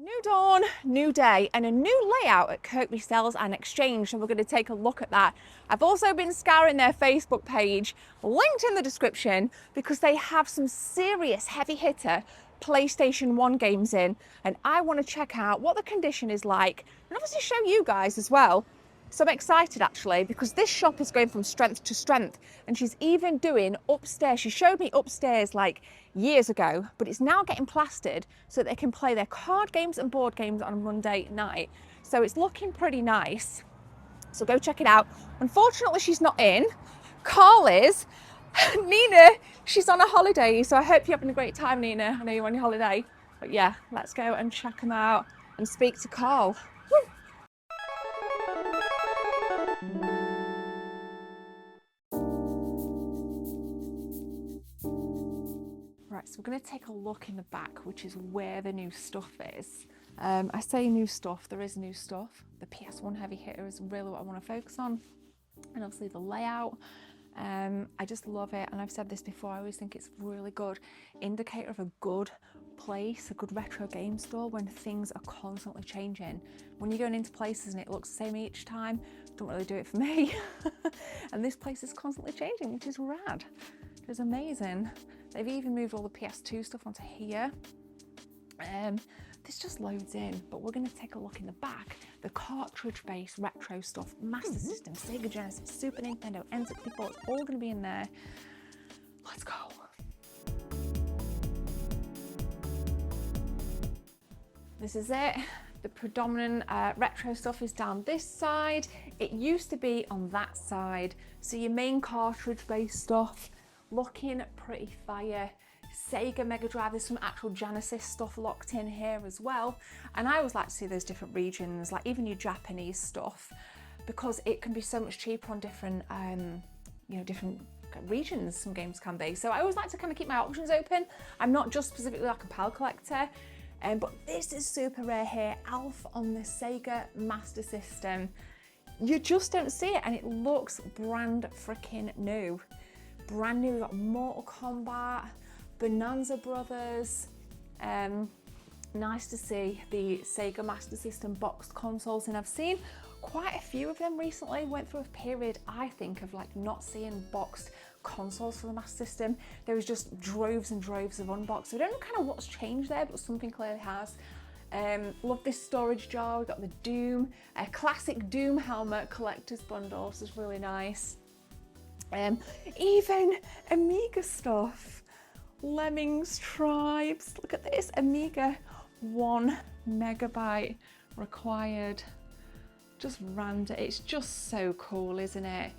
New dawn, new day, and a new layout at Kirkby Sales and Exchange, and we're going to take a look at that. I've also been scouring their Facebook page, linked in the description, because they have some serious heavy hitter PlayStation 1 games in, and I want to check out what the condition is like, and obviously show you guys as well. So I'm excited actually, because this shop is going from strength to strength, and she's even doing upstairs. She showed me upstairs like years ago, but it's now getting plastered so they can play their card games and board games on a Monday night. So it's looking pretty nice. So go check it out. Unfortunately, she's not in. Carl is. Nina, she's on a holiday, so I hope you're having a great time, Nina. I know you're on your holiday. But yeah, let's go and check them out and speak to Carl. Woo. Right, so we're going to take a look in the back, which is where the new stuff is. I say new stuff, there is new stuff. The PS1 heavy hitter is really what I want to focus on. And obviously the layout. I just love it, and I've said this before, I always think it's really good indicator of a good place, a good retro game store, when things are constantly changing. When you're going into places and it looks the same each time, don't really do it for me. And this place is constantly changing, which is rad. It's amazing. They've even moved all the PS2 stuff onto here. There's just loads in, but we're going to take a look in the back. The cartridge-based retro stuff, Master System, Sega Genesis, Super Nintendo, N64, it's all going to be in there. Let's go. This is it. The predominant retro stuff is down this side. It used to be on that side. So your main cartridge-based stuff, looking pretty fire. Sega Mega Drive, there's some actual Genesis stuff locked in here as well. And I always like to see those different regions, like even your Japanese stuff, because it can be so much cheaper on different, different regions some games can be. So I always like to kind of keep my options open. I'm not just specifically like a PAL collector, but this is super rare here. Alf on the Sega Master System. You just don't see it, and it looks brand freaking new. Brand new. We've got Mortal Kombat, Bonanza Brothers. Nice to see the Sega Master System boxed consoles, and I've seen quite a few of them recently. Went through a period, I think, of like not seeing boxed consoles for the Master System. There was just droves and droves of unboxed. So I don't know kind of what's changed there, but something clearly has. Love this storage jar. We've got the Doom, a classic Doom helmet collector's bundle. This is really nice. Even Amiga stuff. Lemmings Tribes, look at this, Amiga 1 megabyte required. Just random, it's just so cool, isn't it?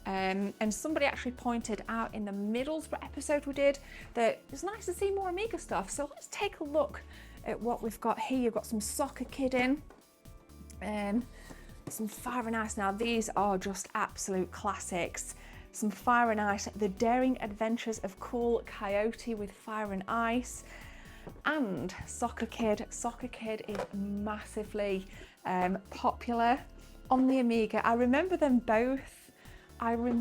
And somebody actually pointed out in the Middlesbrough episode we did that it's nice to see more Amiga stuff. So let's take a look at what we've got here. You've got some Soccer Kid in, some Fire and Ice. Now these are just absolute classics. Some Fire and Ice, The Daring Adventures of Cool Coyote with Fire and Ice, and Soccer Kid. Soccer Kid is massively popular on the Amiga. I remember them both. I love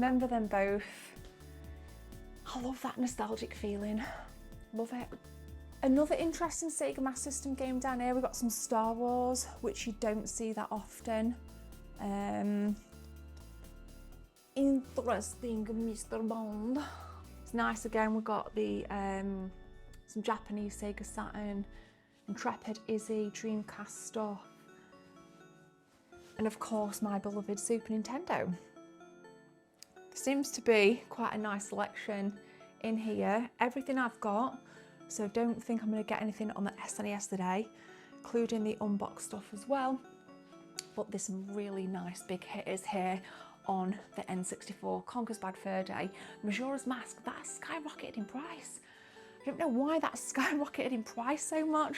that nostalgic feeling. Love it. Another interesting Sega Master System game down here. We've got some Star Wars, which you don't see that often. Interesting, Mr. Bond. It's nice again. We've got the some Japanese Sega Saturn, Intrepid Izzy, Dreamcast stuff, and of course my beloved Super Nintendo. There seems to be quite a nice selection in here. Everything I've got, so don't think I'm going to get anything on the SNES today, including the unboxed stuff as well. But there's some really nice big hitters here on the N64. Conker's Bad Fur Day, Majora's Mask, that skyrocketed in price. I don't know why that skyrocketed in price so much.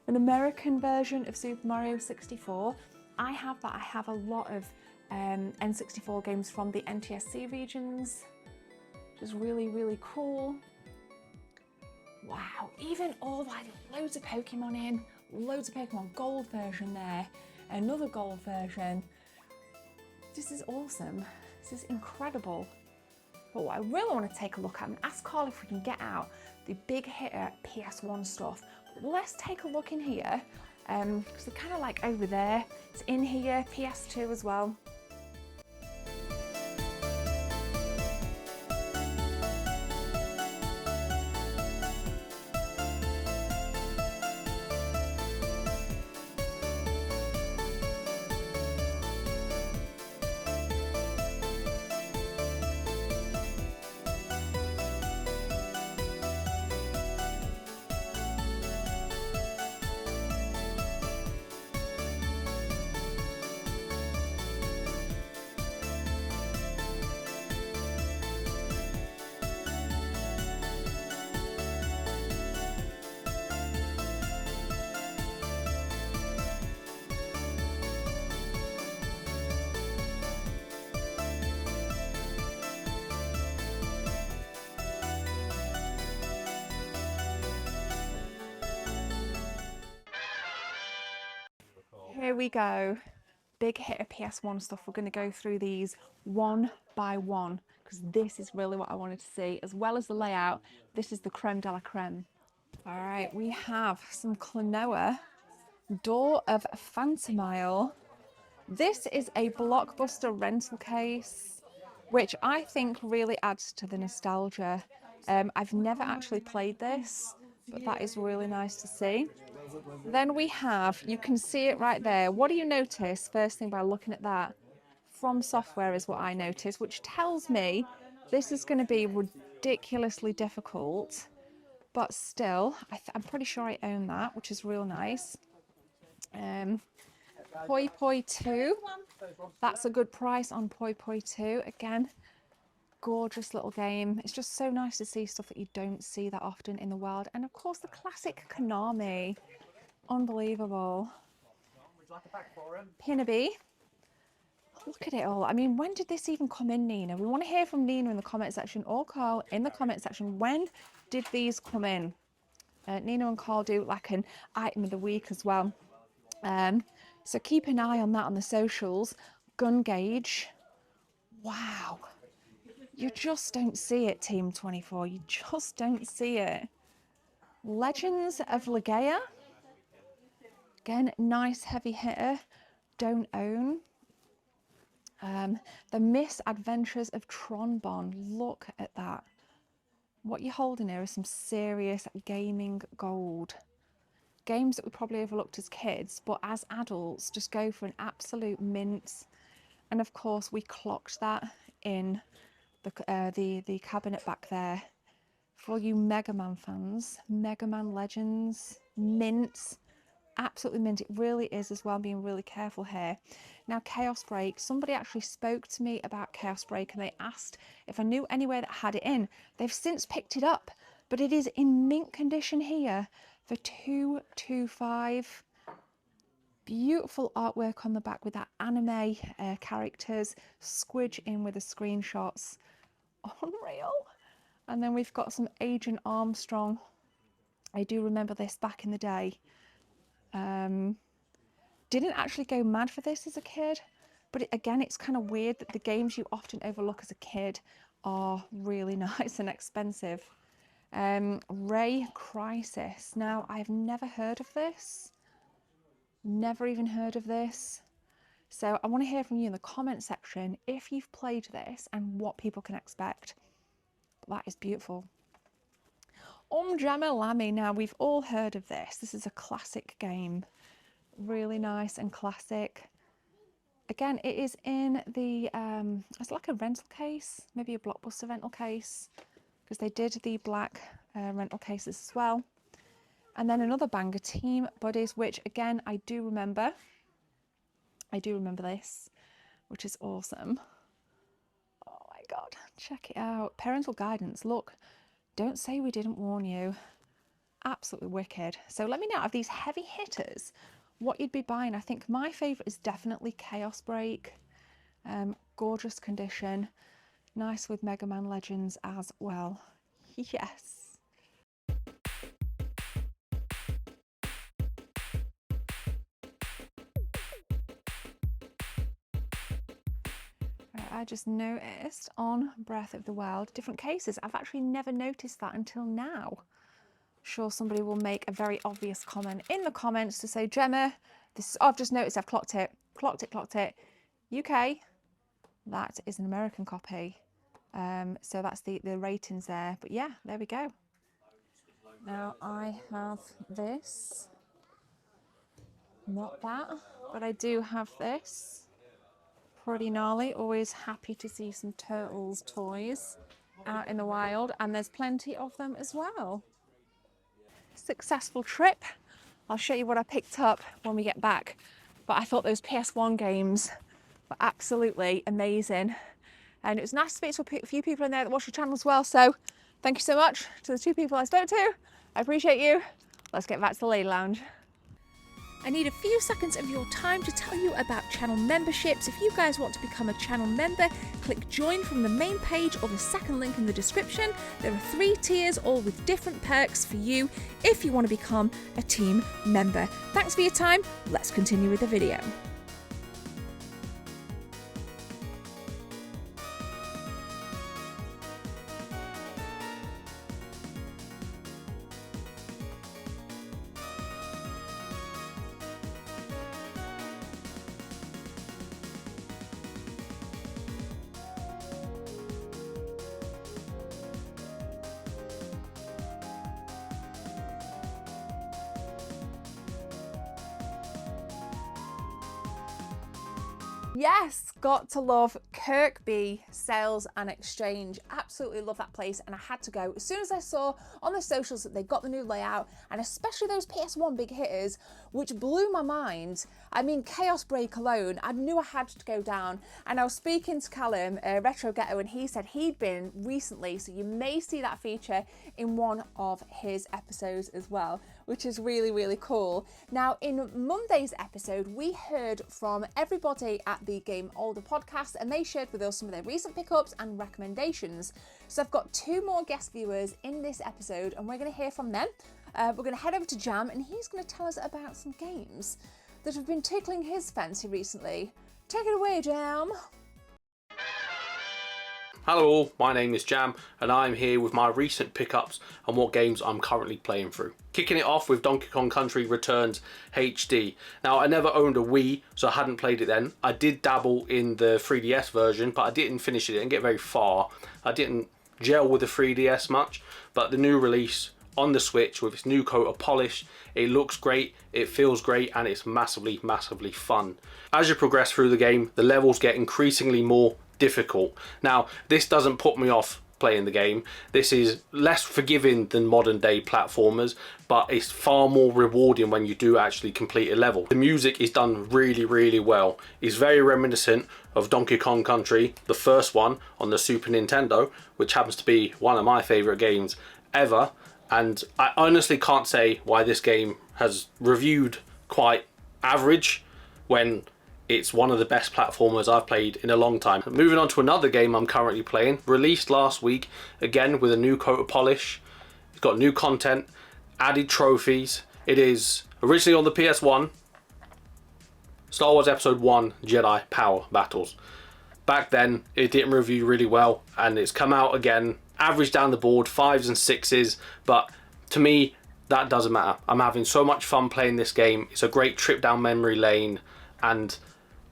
An American version of Super Mario 64. I have that. I have a lot of N64 games from the NTSC regions, which is really, really cool. Wow, even all like loads of Pokemon in, loads of Pokemon. Gold version there, another gold version. This is awesome. This is incredible. But what I really want to take a look at, and ask Carl if we can get out the big hitter PS1 stuff. Let's take a look in here because they're kind of like over there. It's in here, PS2 as well. Here we go. Big hit of PS1 stuff. We're going to go through these one by one because this is really what I wanted to see, as well as the layout. This is the creme de la creme. All right, we have some Klonoa Door of Phantomile. This is a Blockbuster rental case, which I think really adds to the nostalgia. I've never actually played this, but that is really nice to see. Then we have, you can see it right there. What do you notice first thing by looking at that? From Software is what I noticed, which tells me this is going to be ridiculously difficult, but still, I'm pretty sure I own that, which is real nice. Poi Poi 2, that's a good price on Poi Poi 2. Again, gorgeous little game. It's just so nice to see stuff that you don't see that often in the world. And of course, the classic Konami. Unbelievable. Pinnaby. Look at it all. I mean, when did this even come in, Nina? We want to hear from Nina in the comment section, or Carl in the comment section. When did these come in? Nina and Carl do like an item of the week as well. So keep an eye on that on the socials. Gun gauge. Wow. You just don't see it, Team 24. You just don't see it. Legends of Legaia. Again, nice heavy hitter. Don't own. The Misadventures of Tronbon. Look at that. What you're holding here is some serious gaming gold. Games that we probably overlooked as kids, but as adults just go for an absolute mint. And of course, we clocked that in the cabinet back there. For all you Mega Man fans, Mega Man Legends, mint. Absolutely mint. It really is as well. I'm being really careful here. Now, Chaos Break. Somebody actually spoke to me about Chaos Break and they asked if I knew anywhere that had it in. They've since picked it up, but it is in mint condition here for $225. Beautiful artwork on the back with that anime characters. Squidge in with the screenshots. Unreal. And then we've got some Agent Armstrong. I do remember this back in the day. Didn't actually go mad for this as a kid, but again, it's kind of weird that the games you often overlook as a kid are really nice and expensive. Ray Crisis. Now, I've never heard of this. Never even heard of this. So I want to hear from you in the comment section if you've played this and what people can expect. That is beautiful. Jamalami. Now, we've all heard of this. This is a classic game. Really nice and classic. Again, it is in the, it's like a rental case, maybe a Blockbuster rental case, because they did the black rental cases as well. And then another banger, Team Buddies, which again, I do remember. I do remember this, which is awesome. Oh my God, check it out. Parental guidance, look. Don't say we didn't warn you. Absolutely wicked. So let me know, of these heavy hitters, what you'd be buying. I think my favourite is definitely Chaos Break. Gorgeous condition. Nice with Mega Man Legends as well. Yes. I just noticed on Breath of the Wild, different cases. I've actually never noticed that until now. Sure somebody will make a very obvious comment in the comments to say, Gemma, this is, oh, I've just noticed, I've clocked it. UK, that is an American copy. So that's the ratings there. But yeah, there we go. Now I have this, not that, but I do have this. Pretty gnarly. Always happy to see some Turtles toys out in the wild, and there's plenty of them as well. Successful trip. I'll show you what I picked up when we get back, but I thought those PS1 games were absolutely amazing, and it was nice to speak to a few people in there that watch the channel as well, so thank you so much to the 2 people I spoke to. I appreciate you. Let's get back to the Lady Lounge. I need a few seconds of your time to tell you about channel memberships. If you guys want to become a channel member, click join from the main page or the second link in the description. There are 3 tiers, all with different perks for you if you want to become a team member. Thanks for your time. Let's continue with the video. Yes, got to love Kirkby Sales and Exchange. Absolutely love that place, and I had to go. As soon as I saw on the socials that they got the new layout, and especially those PS1 big hitters, which blew my mind. I mean, Chaos Break alone, I knew I had to go down. And I was speaking to Callum, Retro Ghetto, and he said he'd been recently, so you may see that feature in one of his episodes as well, which is really, really cool. Now, in Monday's episode, we heard from everybody at the Game Older podcast, and they shared with us some of their recent pickups and recommendations. So I've got 2 more guest viewers in this episode, and we're going to hear from them. We're going to head over to Jam, and he's going to tell us about some games that have been tickling his fancy recently. Take it away, Jam. Hello all, my name is Jam, and I'm here with my recent pickups and what games I'm currently playing through. Kicking it off with Donkey Kong Country Returns HD. Now, I never owned a Wii, so I hadn't played it then. I did dabble in the 3DS version, but I didn't finish it, I didn't get very far. I didn't gel with the 3DS much, but the new release on the Switch with its new coat of polish, it looks great, it feels great, and it's massively, massively fun. As you progress through the game, the levels get increasingly more difficult. Now, this doesn't put me off playing the game. This is less forgiving than modern day platformers, but it's far more rewarding when you do actually complete a level. The music is done really, really well. It's very reminiscent of Donkey Kong Country, the first one on the Super Nintendo, which happens to be one of my favourite games ever. And I honestly can't say why this game has reviewed quite average when it's one of the best platformers I've played in a long time. Moving on to another game I'm currently playing, released last week, again with a new coat of polish. It's got new content, added trophies. It is originally on the PS1, Star Wars Episode 1 Jedi Power Battles. Back then, it didn't review really well, and it's come out again, average down the board, 5s and 6s, but to me, that doesn't matter. I'm having so much fun playing this game. It's a great trip down memory lane, and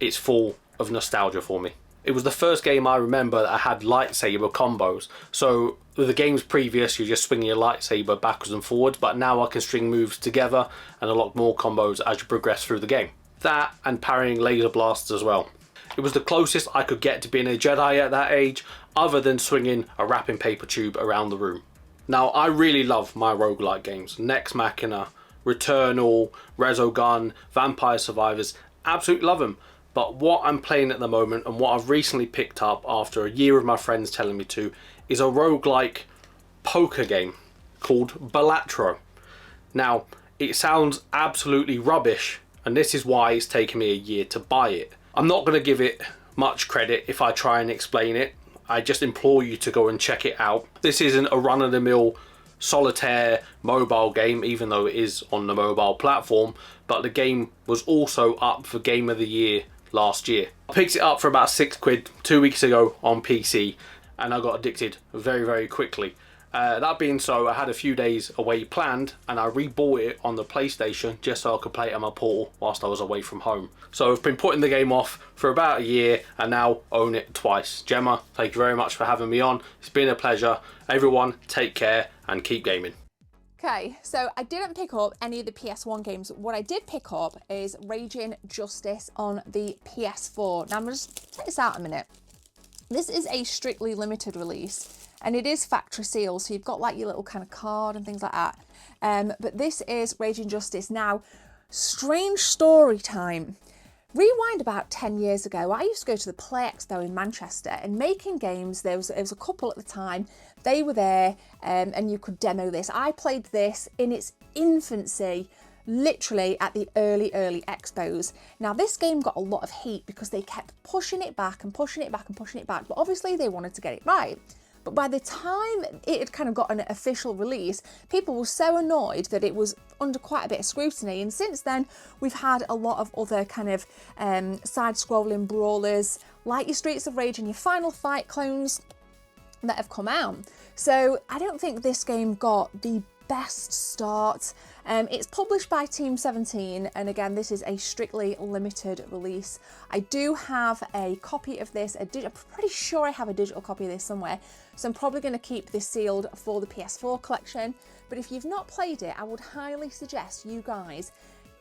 it's full of nostalgia for me. It was the first game I remember that I had lightsaber combos. So with the games previous, you're just swinging your lightsaber backwards and forwards, but now I can string moves together and unlock more combos as you progress through the game. That and parrying laser blasts as well. It was the closest I could get to being a Jedi at that age, other than swinging a wrapping paper tube around the room. Now, I really love my roguelike games. Nex Machina, Returnal, Resogun, Vampire Survivors, absolutely love them. But what I'm playing at the moment, and what I've recently picked up after a year of my friends telling me to, is a roguelike poker game called Balatro. Now, it sounds absolutely rubbish, and this is why it's taken me a year to buy it. I'm not going to give it much credit if I try and explain it. I just implore you to go and check it out. This isn't a run-of-the-mill solitaire mobile game, even though it is on the mobile platform, but the game was also up for Game of the Year last year. I picked it up for about £6 2 weeks ago on PC, and I got addicted very, very quickly. That being so, I had a few days away planned, and I rebought it on the PlayStation just so I could play it on my Portal whilst I was away from home. So I've been putting the game off for about a year and now own it twice. Gemma, thank you very much for having me on. It's been a pleasure. Everyone, take care and keep gaming. Okay, so I didn't pick up any of the PS1 games. What I did pick up is Raging Justice on the PS4. Now I'm going to just check this out a minute. This is a strictly limited release, and it is factory sealed, so you've got like your little kind of card and things like that. But this is Raging Justice. Now, strange story time. Rewind about 10 years ago, I used to go to the Play Expo in Manchester and making games. There was a couple at the time. They were there and you could demo this. I played this in its infancy, literally at the early expos. Now this game got a lot of heat because they kept pushing it back and pushing it back and pushing it back, but obviously they wanted to get it right. But by the time it had kind of got an official release, people were so annoyed that it was under quite a bit of scrutiny. And since then, we've had a lot of other kind of side-scrolling brawlers, like your Streets of Rage and your Final Fight clones that have come out. So I don't think this game got the best start. It's published by Team 17, and again, this is a strictly limited release. I do have a copy of this. I'm pretty sure I have a digital copy of this somewhere, so I'm probably going to keep this sealed for the PS4 collection. But if you've not played it, I would highly suggest you guys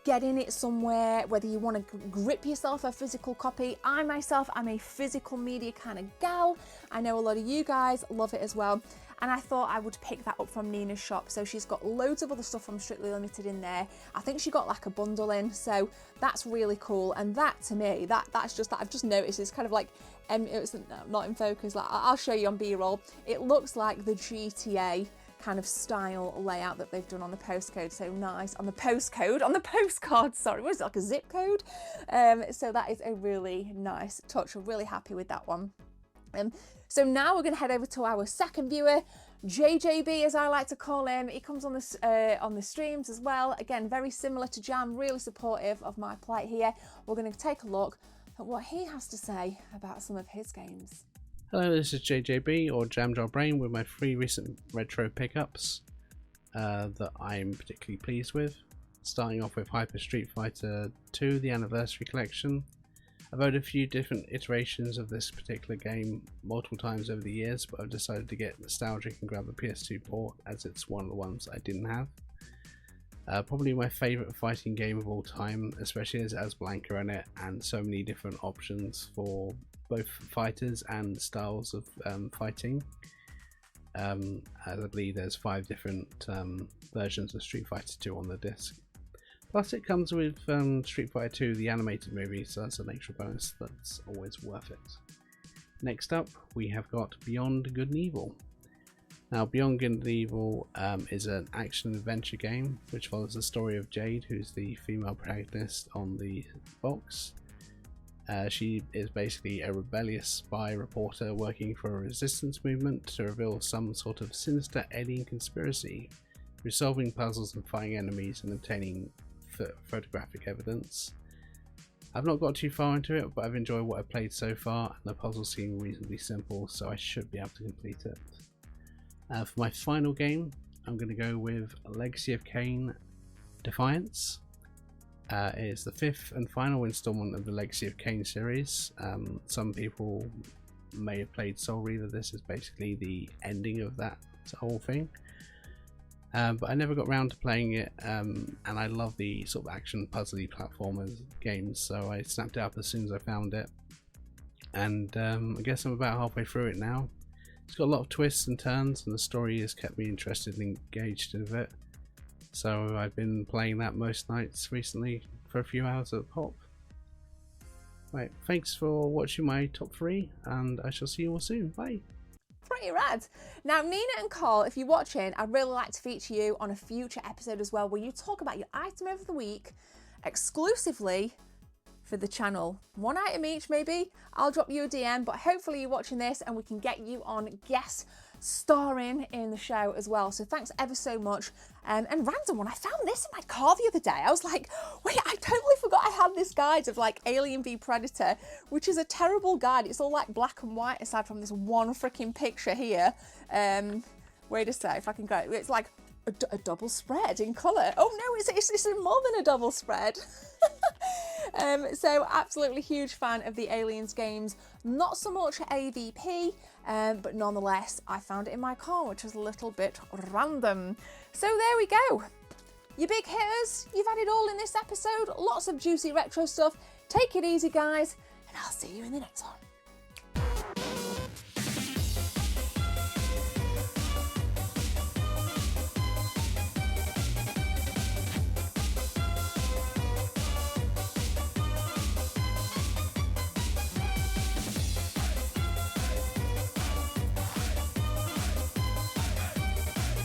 getting it somewhere, whether you want to grip yourself a physical copy. I myself am a physical media kind of gal. I know a lot of you guys love it as well. And I thought I would pick that up from Nina's shop. So she's got loads of other stuff from Strictly Limited in there. I think she got like a bundle in, so that's really cool. And that to me, that's just that I've just noticed it's kind of like, it's not in focus. Like I'll show you on B-roll. It looks like the GTA kind of style layout that they've done on the postcode. So nice on the postcard. Sorry, what is it, like a zip code? So that is a really nice touch. I'm really happy with that one. So now we're going to head over to our second viewer, JJB as I like to call him. He comes on the streams as well. Again, very similar to Jam, really supportive of my plight here. We're going to take a look at what he has to say about some of his games. Hello, this is JJB or Jam Jar Brain with my 3 recent retro pickups that I'm particularly pleased with. Starting off with Hyper Street Fighter 2, the Anniversary Collection. I've owned a few different iterations of this particular game multiple times over the years, but I've decided to get nostalgic and grab the PS2 port as it's one of the ones I didn't have. Probably my favourite fighting game of all time, especially as it has Blanca in it and so many different options for both fighters and styles of fighting. As I believe there's 5 different versions of Street Fighter 2 on the disc. Plus it comes with Street Fighter 2, the animated movie, so that's an extra bonus that's always worth it. Next up, we have got Beyond Good and Evil. Now, Beyond Good and Evil is an action-adventure game which follows the story of Jade, who's the female protagonist on the box. She is basically a rebellious spy reporter working for a resistance movement to reveal some sort of sinister alien conspiracy, resolving puzzles and fighting enemies and obtaining photographic evidence. I've not got too far into it, but I've enjoyed what I've played so far, and the puzzles seem reasonably simple, so I should be able to complete it. For my final game, I'm going to go with Legacy of Kain Defiance. It is the 5th and final installment of the Legacy of Kain series. Some people may have played Soul Reaver. This is basically the ending of that whole thing. But I never got around to playing it, and I love the sort of action puzzly platformers games, so I snapped it up as soon as I found it. And I guess I'm about halfway through it now. It's got a lot of twists and turns, and the story has kept me interested and engaged in it. So I've been playing that most nights recently for a few hours at a pop. Right, thanks for watching my top 3, and I shall see you all soon. Bye! Pretty rad. Now, Nina and Carl, if you're watching, I'd really like to feature you on a future episode as well, where you talk about your item of the week exclusively for the channel. 1 item each, maybe. I'll drop you a DM, but hopefully you're watching this and we can get you on guest starring in the show as well. So thanks ever so much. And random one, I found this in my car the other day. I was like, wait, I totally forgot I had this guide of like Alien v Predator, which is a terrible guide. It's all like black and white aside from this one freaking picture here. Wait a sec, if I can go. It's like a double spread in colour. Oh no, it's more than a double spread. So absolutely huge fan of the Aliens games. Not so much AVP, but nonetheless, I found it in my car, which was a little bit random. So there we go. You big hitters, you've had it all in this episode. Lots of juicy retro stuff. Take it easy, guys, and I'll see you in the next one.